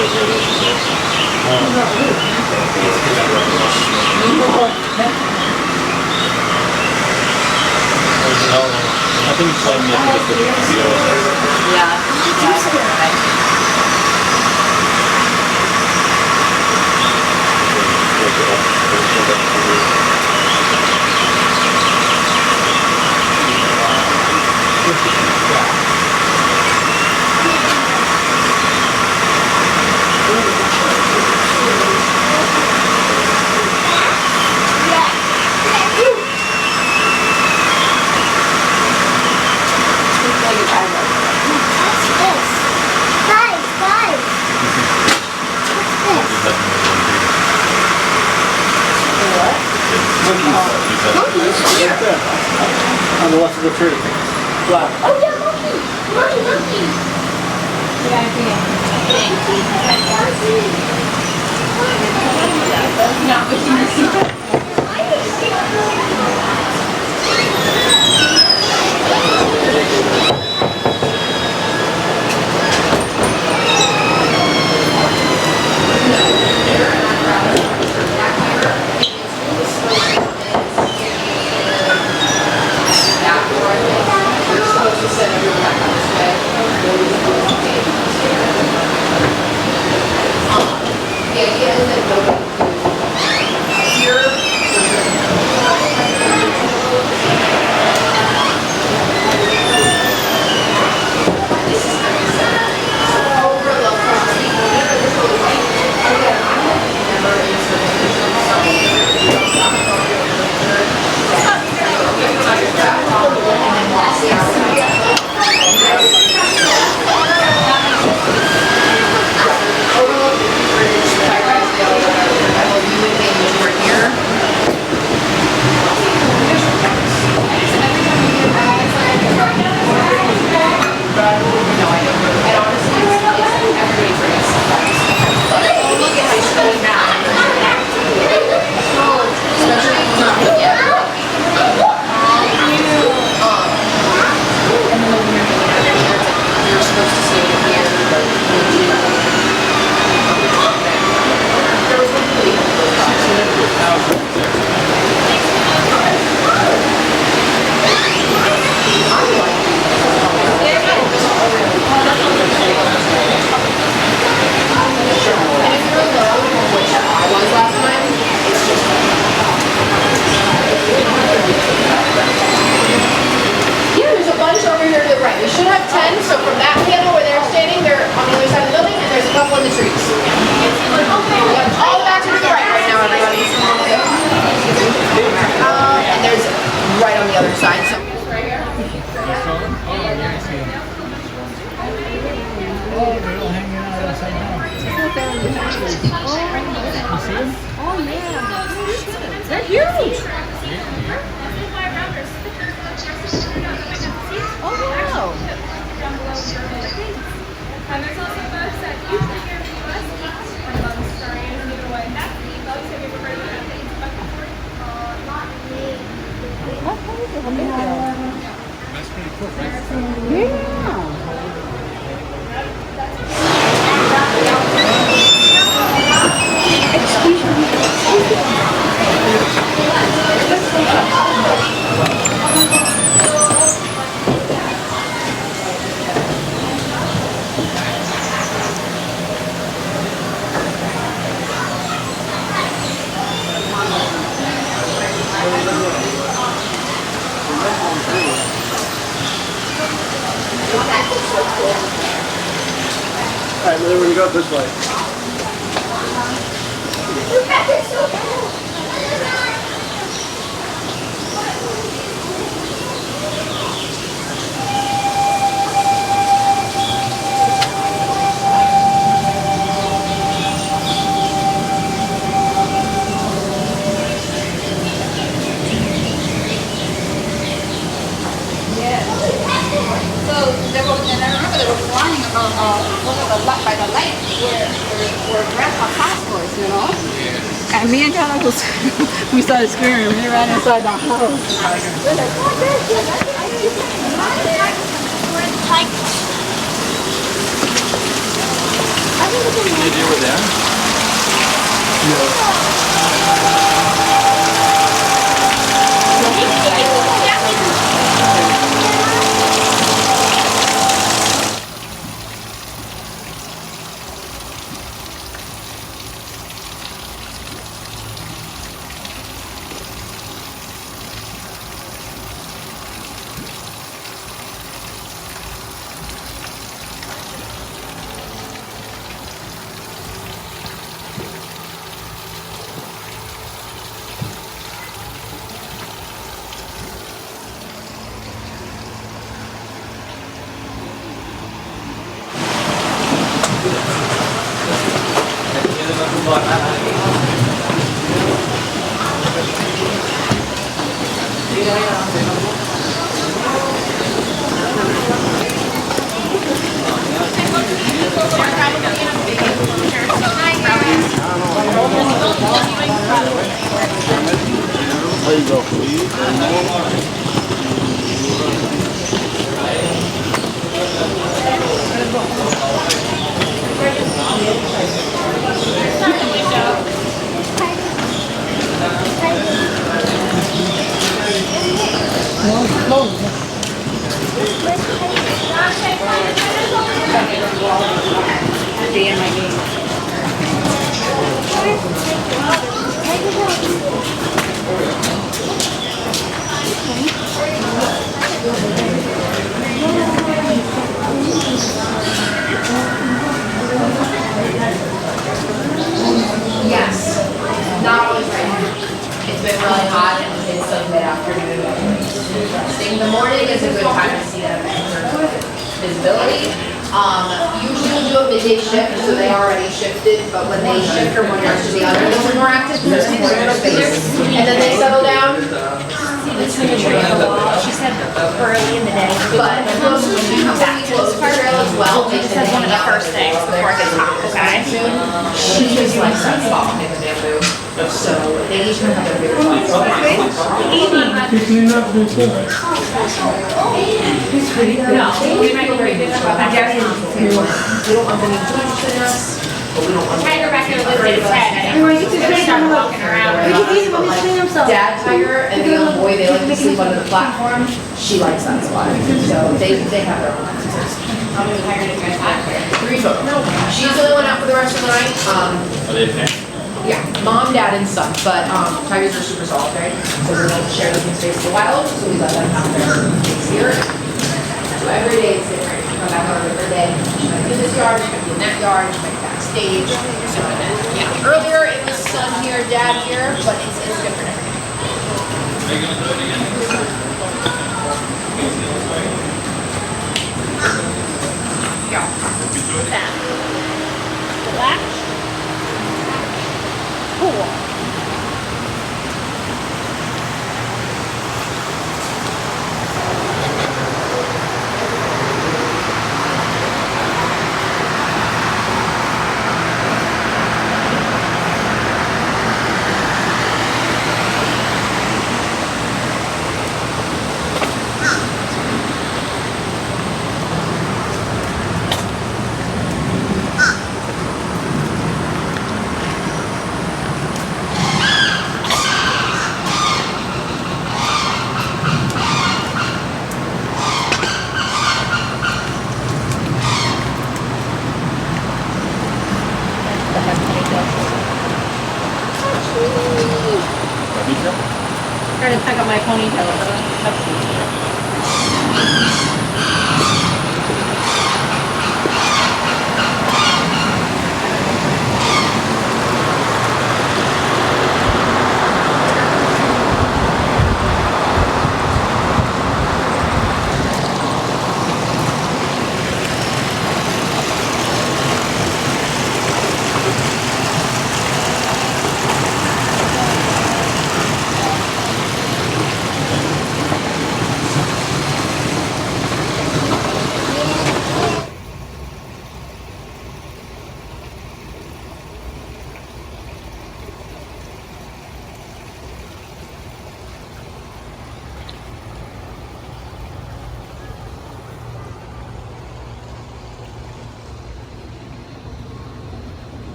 I think it's like on the left of the tree. Black. Oh yeah, monkey! Monkey! Alright, then we're going to go this way. By the lake where Grandpa Cost was, you know? And me and Tyler was, we started screaming. We ran inside the house. We're like, oh, there's I think it's you were there? There you go. Yes, not always right now. It's been really hot and it's like mid-afternoon. In the morning is a good time to see them in terms of visibility. Usually we'll do a midday shift, so they already shifted, but when they shift from one yard to the other, they're more active because there's more space. And then they settle down. She said early in the day. But most of them come back to the trail as well. This is one of the first things before it gets hot, okay? She just likes that spot in the bamboo. So they each have their favorite spots. My dad is We don't want them too interested in us, but we don't want them. tiger back there with his head. I think he's gonna start walking around. Dad tiger and the young boy, they like to sleep under the platform. She likes that spot. So they have their own access. How many tiger did you guys have? 3 total. She's the only one out for the rest of the night. Are they paying? Yeah, mom, dad, and son. But tigers are super solitary, so we don't share living space for a while. So we let them have their space here. So every day it's different. Come back on a different day. She might be in this yard, she might be in that yard, she might be backstage. So yeah, earlier it was son here, dad here, but it's different every day. Are you gonna do it again? Yeah. Black. Cool. Trying to pick up my ponytail.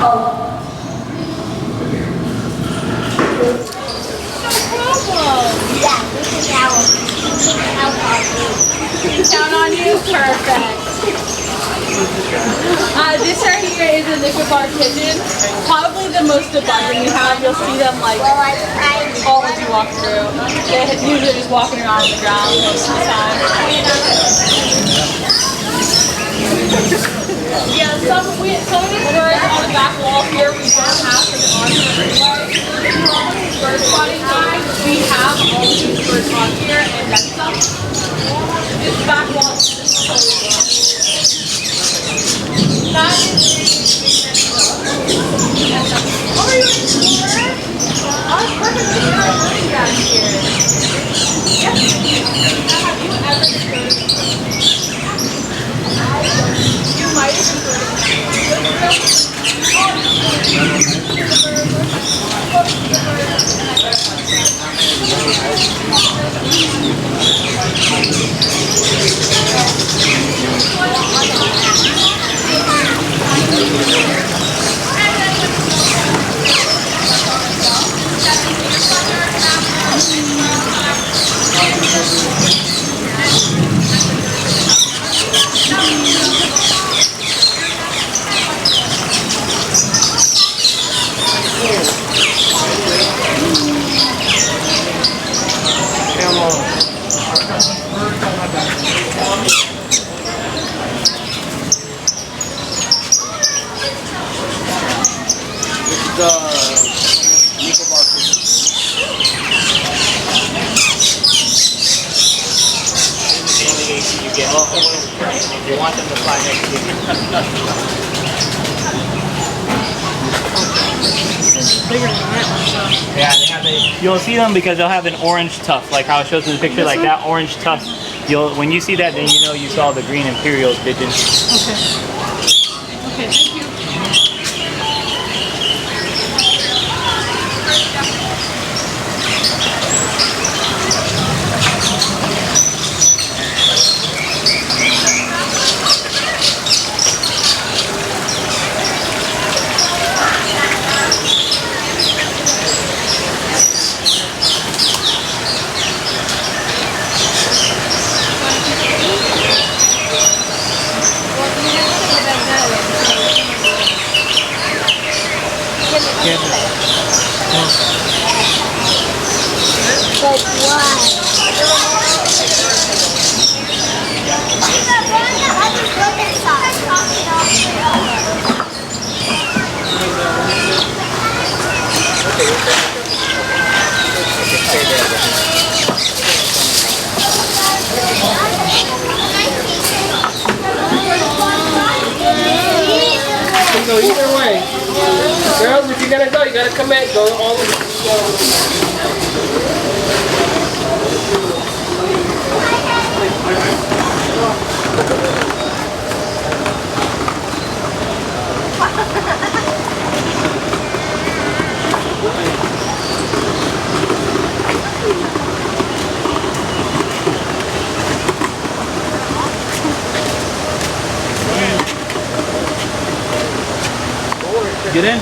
Yeah, we can help Count on you? Perfect. This right here is a nickel bar pigeon. Probably the most abundant we have. You'll see them like Well, I tried. all as you walk through. They're usually just walking around on the ground most of the time. Yeah, some of these birds on the back wall here we don't have for the bird spotting time. We have all of these birds on here and then some. This back wall is just totally gone. That is oh, are you an explorer? Oh, perfect. You're learning down here. Yep. Have you ever been you might have You want them to fly next to you. Yeah, they have you'll see them because they'll have an orange tuft, like how it shows in the picture, like that orange tuft. When you see that, then you know you saw the green imperial pigeon. okay, thank you. Like what? You go either way. Girls, if you're gonna go, you gotta commit. Go all the way. Get in.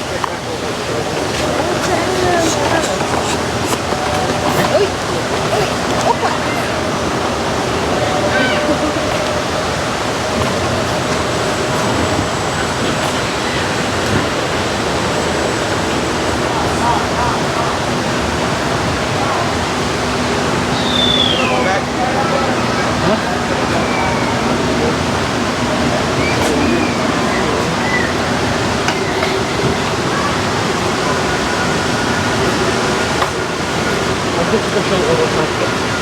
This is the show over.